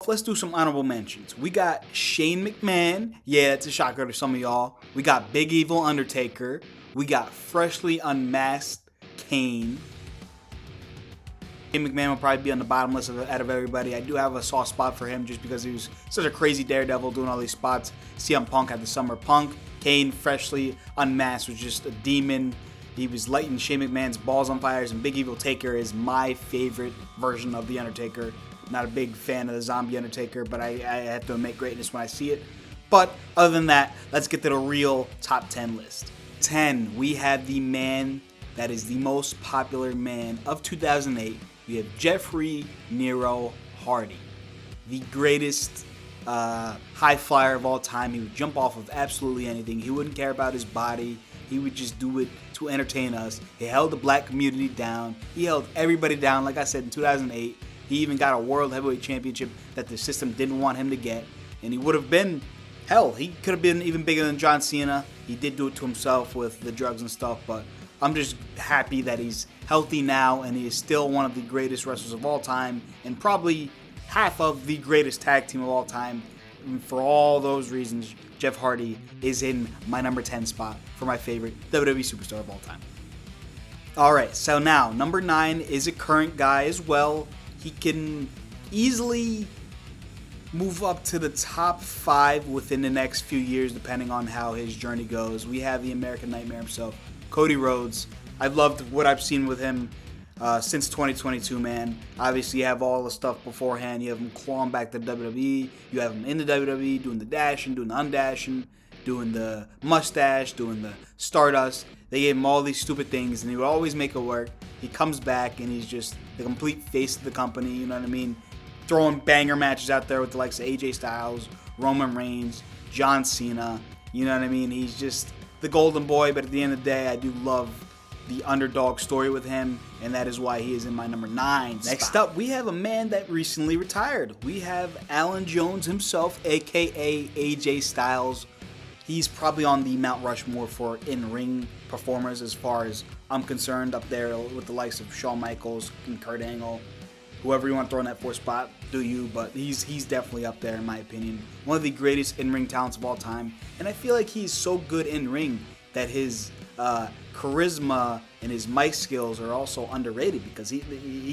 off, let's do some honorable mentions. We got Shane McMahon. Yeah, it's a shocker to some of y'all. We got Big Evil Undertaker. We got freshly unmasked Kane. Shane McMahon will probably be on the bottom list out of everybody. I do have a soft spot for him just because he was such a crazy daredevil doing all these spots. CM Punk had the Summer Punk. Kane, freshly unmasked, was just a demon. He was lighting Shane McMahon's balls on fire, and Big Evil Taker is my favorite version of The Undertaker. Not a big fan of the zombie Undertaker, but I have to admit greatness when I see it. But other than that, let's get to the real top 10 list. 10, we have the man that is the most popular man of 2008. We have Jeffrey Nero Hardy, the greatest high flyer of all time. He would jump off of absolutely anything. He wouldn't care about his body. He would just do it to entertain us. He held the black community down. He held everybody down. Like I said, in 2008, he even got a World Heavyweight Championship that the system didn't want him to get. And he would have been, hell, he could have been even bigger than John Cena. He did do it to himself with the drugs and stuff, but I'm just happy that he's healthy now and he is still one of the greatest wrestlers of all time and probably half of the greatest tag team of all time. And for all those reasons, Jeff Hardy is in my number 10 spot for my favorite WWE superstar of all time. Alright, so now, number 9 is a current guy as well. He can easily move up to the top 5 within the next few years, depending on how his journey goes. We have the American Nightmare himself, Cody Rhodes. I've loved what I've seen with him since 2022, man. Obviously, you have all the stuff beforehand. You have him clawing back to WWE. You have him in the WWE doing the dashing, doing the undashing, doing the mustache, doing the Stardust. They gave him all these stupid things, and he would always make it work. He comes back, and he's just the complete face of the company, you know what I mean? Throwing banger matches out there with the likes of AJ Styles, Roman Reigns, John Cena, you know what I mean? He's just the golden boy, but at the end of the day, I do love the underdog story with him, and that is why he is in my number 9 spot. Next up, we have a man that recently retired. We have Alan Jones himself, aka AJ Styles. He's probably on the Mount Rushmore for in-ring performers as far as I'm concerned, up there with the likes of Shawn Michaels and Kurt Angle. Whoever you want to throw in that 4th spot, do you, but he's definitely up there in my opinion. One of the greatest in-ring talents of all time, and I feel like he's so good in-ring that his charisma and his mic skills are also underrated because he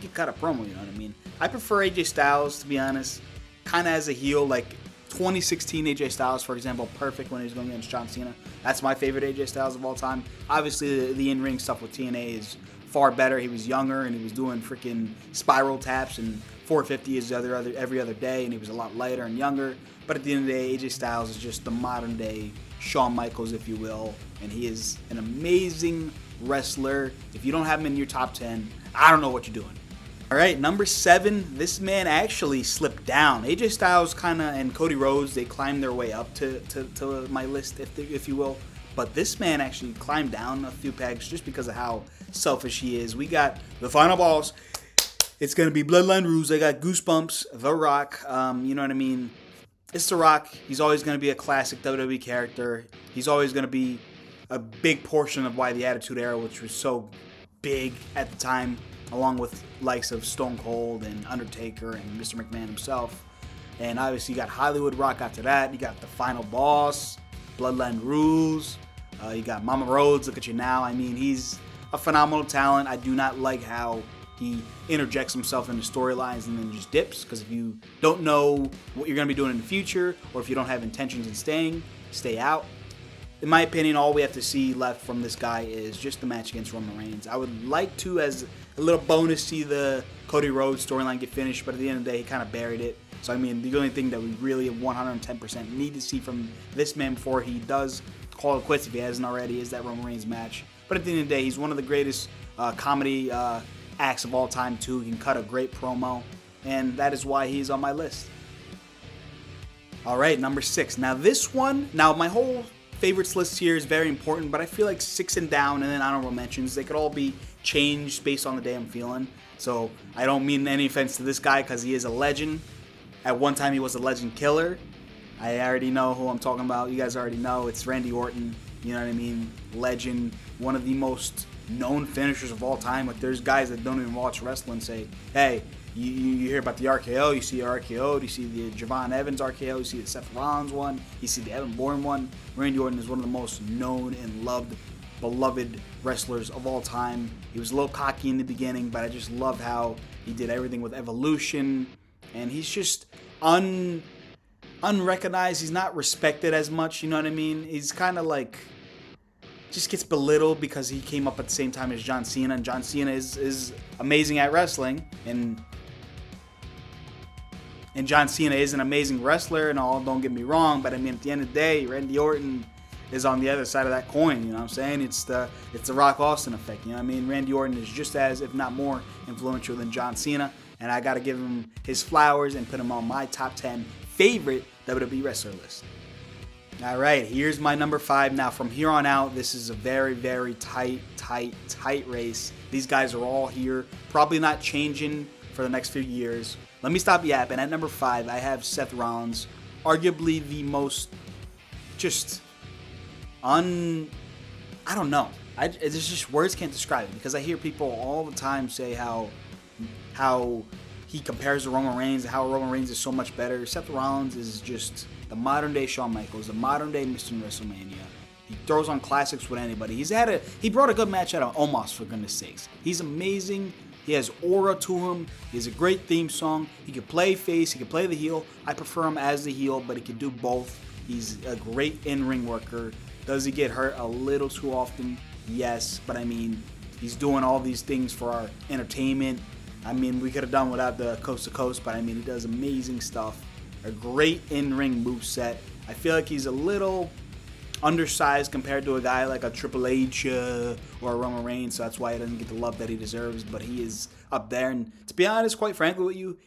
can cut a promo, you know what I mean? I prefer AJ Styles, to be honest, kind of as a heel, like 2016 AJ Styles, for example, perfect when he was going against John Cena. That's my favorite AJ Styles of all time. Obviously, the in-ring stuff with TNA is far better. He was younger and he was doing freaking spiral taps and 450 is every other day, and he was a lot lighter and younger. But at the end of the day, AJ Styles is just the modern day Shawn Michaels, if you will, and he is an amazing wrestler. If you don't have him in your top 10, I don't know what you're doing. All right, number 7, this man actually slipped down. AJ Styles and Cody Rhodes, they climbed their way up to my list, if you will. But this man actually climbed down a few pegs just because of how selfish he is. We got the final boss. It's going to be Bloodline Rules. I got Goosebumps, The Rock. You know what I mean? It's The Rock. He's always going to be a classic WWE character. He's always going to be a big portion of why the Attitude Era, which was so big at the time, along with likes of Stone Cold and Undertaker and Mr. McMahon himself. And obviously you got Hollywood Rock after that. You got the final boss, Bloodline Rules. You got Mama Rhodes, look at you now. I mean, he's a phenomenal talent. I do not like how he interjects himself into storylines and then just dips, because if you don't know what you're going to be doing in the future, or if you don't have intentions in staying, stay out. In my opinion, all we have to see left from this guy is just the match against Roman Reigns. I would like to, as a little bonus, see the Cody Rhodes storyline get finished, but at the end of the day, he kind of buried it. So, I mean, the only thing that we really 110% need to see from this man before he does call it quits, if he hasn't already, is that Roman Reigns match. But at the end of the day, he's one of the greatest comedy acts of all time, too. He can cut a great promo, and that is why he's on my list. All right, number 6. Now, my whole favorites list here is very important, but I feel like 6 and down and then honorable mentions, they could all be changed based on the day I'm feeling. So I don't mean any offense to this guy because he is a legend. At one time he was a legend killer. I already know who I'm talking about. You guys already know. It's Randy Orton. You know what I mean? Legend. One of the most known finishers of all time. Like, there's guys that don't even watch wrestling say, hey, You hear about the RKO, you see the RKO, you see the Javon Evans RKO, you see the Seth Rollins one, you see the Evan Bourne one. Randy Orton is one of the most known and loved, beloved wrestlers of all time. He was a little cocky in the beginning, but I just love how he did everything with Evolution, and he's just unrecognized. He's not respected as much, you know what I mean? He's kind of like, just gets belittled because he came up at the same time as John Cena, and John Cena is amazing at wrestling, and John Cena is an amazing wrestler and all, don't get me wrong, but I mean, at the end of the day, Randy Orton is on the other side of that coin, you know what I'm saying? It's the Rock Austin effect, you know what I mean? Randy Orton is just as, if not more, influential than John Cena, and I got to give him his flowers and put him on my top 10 favorite WWE wrestler list. All right, here's my number 5. Now, from here on out, this is a very, very tight race. These guys are all here, probably not changing for the next few years. Let me stop yapping. At number 5, I have Seth Rollins, arguably the most I don't know. There's just words can't describe it, because I hear people all the time say how he compares to Roman Reigns and how Roman Reigns is so much better. Seth Rollins is just the modern day Shawn Michaels, the modern day Mr. WrestleMania. He throws on classics with anybody. He brought a good match out of Omos, for goodness sakes. He's amazing. He has aura to him. He has a great theme song. He can play face. He can play the heel. I prefer him as the heel, but he can do both. He's a great in-ring worker. Does he get hurt a little too often? Yes, but I mean, he's doing all these things for our entertainment. I mean, we could have done without the coast to coast, but I mean, he does amazing stuff. A great in-ring moveset. I feel like he's a little undersized compared to a guy like a Triple H or a Roman Reigns, so that's why he doesn't get the love that he deserves, but he is up there. And to be honest, quite frankly with you,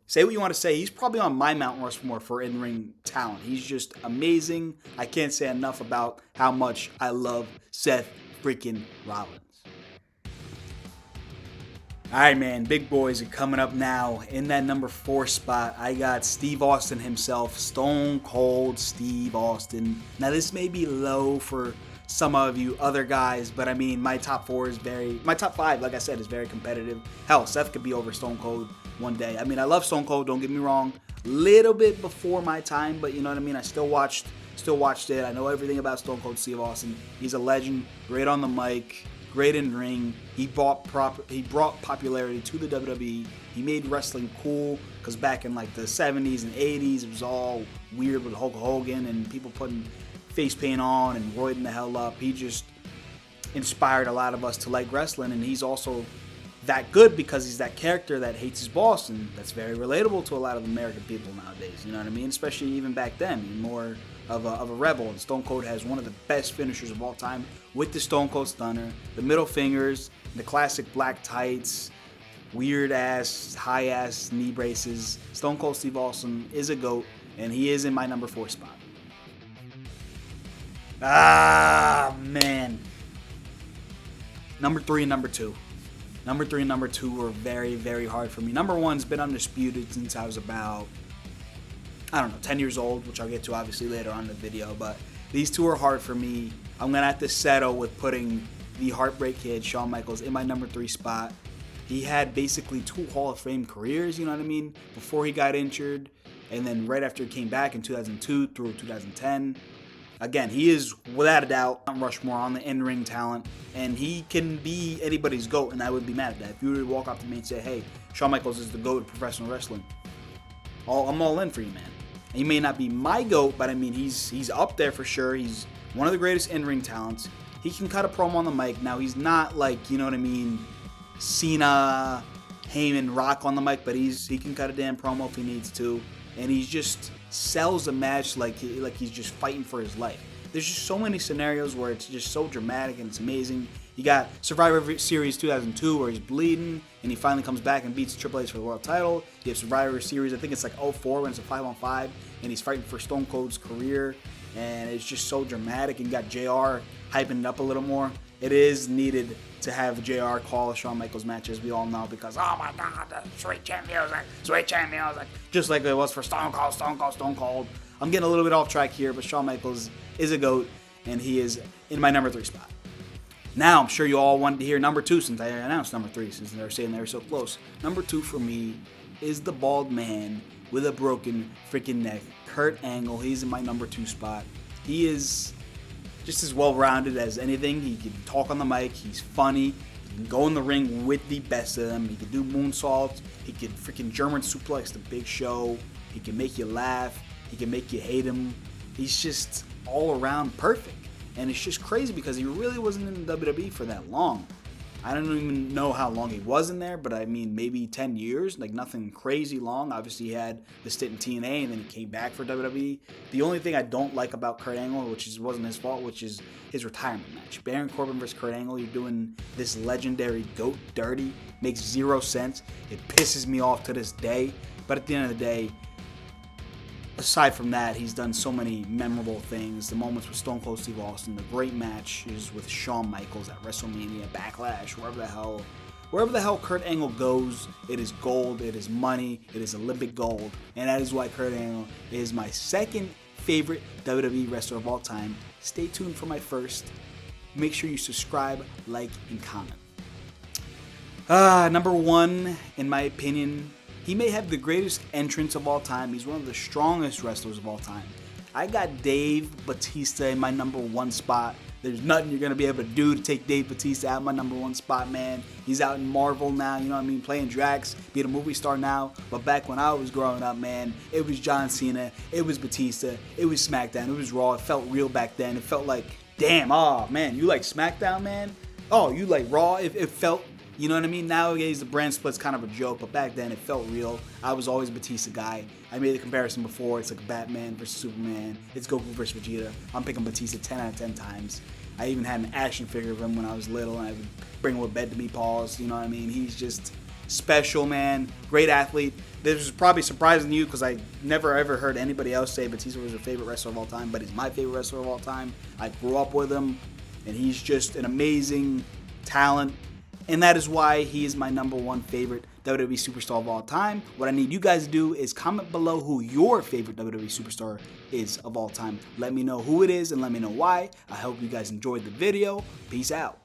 say what you want to say, he's probably on my Mount Rushmore for in-ring talent. He's just amazing. I can't say enough about how much I love Seth freaking Rollins. All right, man, big boys are coming up now. In that number 4 spot, I got Steve Austin himself, Stone Cold Steve Austin. Now, this may be low for some of you other guys, but I mean, my top 5, like I said, is very competitive. Hell, Seth could be over Stone Cold one day. I mean, I love Stone Cold, don't get me wrong. Little bit before my time, but you know what I mean? I still watched it. I know everything about Stone Cold Steve Austin. He's a legend, great on the mic, great in ring. He brought popularity to the WWE. He made wrestling cool, because back in like the 70s and 80s, it was all weird with Hulk Hogan and people putting face paint on and roiding the hell up. He just inspired a lot of us to like wrestling, and he's also that good because he's that character that hates his boss, and that's very relatable to a lot of American people nowadays, you know what I mean? Especially even back then, more of a rebel. And Stone Cold has one of the best finishers of all time with the Stone Cold Stunner, the middle fingers, the classic black tights, weird ass, high ass knee braces. Stone Cold Steve Austin is a GOAT, and he is in my number 4 spot. Ah, man. Number 3 and number 2. Number 3 and number 2 were very, very hard for me. Number 1's been undisputed since I was about, 10 years old, which I'll get to obviously later on in the video, but these two are hard for me. I'm going to have to settle with putting the Heartbreak Kid, Shawn Michaels, in my number 3 spot. He had basically 2 Hall of Fame careers, you know what I mean, before he got injured, and then right after he came back in 2002 through 2010. Again, he is, without a doubt, Mount Rushmore on the in-ring talent, and he can be anybody's GOAT, and I would be mad at that. If you were to walk up to me and say, hey, Shawn Michaels is the GOAT of professional wrestling, I'm all in for you, man. He may not be my GOAT, but I mean, he's up there for sure. He's one of the greatest in-ring talents. He can cut a promo on the mic. Now, he's not like, you know what I mean, Cena, Heyman, Rock on the mic, but he can cut a damn promo if he needs to, and he just sells a match like he's just fighting for his life. There's just so many scenarios where it's just so dramatic and it's amazing. You got Survivor Series 2002 where he's bleeding and he finally comes back and beats Triple H for the world title. You have Survivor Series, I think it's like 04 when it's a 5-on-5 and he's fighting for Stone Cold's career, and it's just so dramatic. And you got JR hyping it up a little more. It is needed to have JR call Shawn Michaels matches, we all know, because, oh my God, the sweet champ music, just like it was for Stone Cold. I'm getting a little bit off track here, but Shawn Michaels is a GOAT, and he is in my number 3 spot. Now, I'm sure you all wanted to hear number 2 since I announced number 3, since they were saying they were so close. Number 2 for me is the bald man with a broken freaking neck, Kurt Angle. He's in my number 2 spot. He is just as well-rounded as anything. He can talk on the mic. He's funny. He can go in the ring with the best of them. He can do moonsaults. He can freaking German suplex the Big Show. He can make you laugh. He can make you hate him. He's just all around perfect. And it's just crazy because he really wasn't in the WWE for that long. I don't even know how long he was in there, but I mean maybe 10 years, like nothing crazy long. Obviously he had the stint in TNA and then he came back for WWE. The only thing I don't like about Kurt Angle, which wasn't his fault, which is his retirement match. Baron Corbin versus Kurt Angle, you're doing this legendary GOAT dirty. Makes 0 sense. It pisses me off to this day. But at the end of the day, aside from that, he's done so many memorable things. The moments with Stone Cold Steve Austin, the great matches with Shawn Michaels at WrestleMania, Backlash, wherever the hell Kurt Angle goes, it is gold, it is money, it is Olympic gold. And that is why Kurt Angle is my second favorite WWE wrestler of all time. Stay tuned for my first. Make sure you subscribe, like, and comment. Number 1, in my opinion, he may have the greatest entrance of all time. He's one of the strongest wrestlers of all time. I got Dave Bautista in my number 1 spot. There's nothing you're going to be able to do to take Dave Bautista out of my number 1 spot, man. He's out in Marvel now, you know what I mean, playing Drax, being a movie star now. But back when I was growing up, man, it was John Cena, it was Batista, it was SmackDown, it was Raw. It felt real back then. It felt like, damn, oh, man, you like SmackDown, man? Oh, you like Raw? It felt... You know what I mean? Nowadays, the brand split's kind of a joke, but back then, it felt real. I was always a Batista guy. I made the comparison before. It's like Batman versus Superman. It's Goku versus Vegeta. I'm picking Batista 10 out of 10 times. I even had an action figure of him when I was little, and I would bring him to bed to me, pause. You know what I mean? He's just special, man. Great athlete. This is probably surprising to you because I never ever heard anybody else say Batista was their favorite wrestler of all time, but he's my favorite wrestler of all time. I grew up with him, and he's just an amazing talent. And that is why he is my number 1 favorite WWE superstar of all time. What I need you guys to do is comment below who your favorite WWE superstar is of all time. Let me know who it is and let me know why. I hope you guys enjoyed the video. Peace out.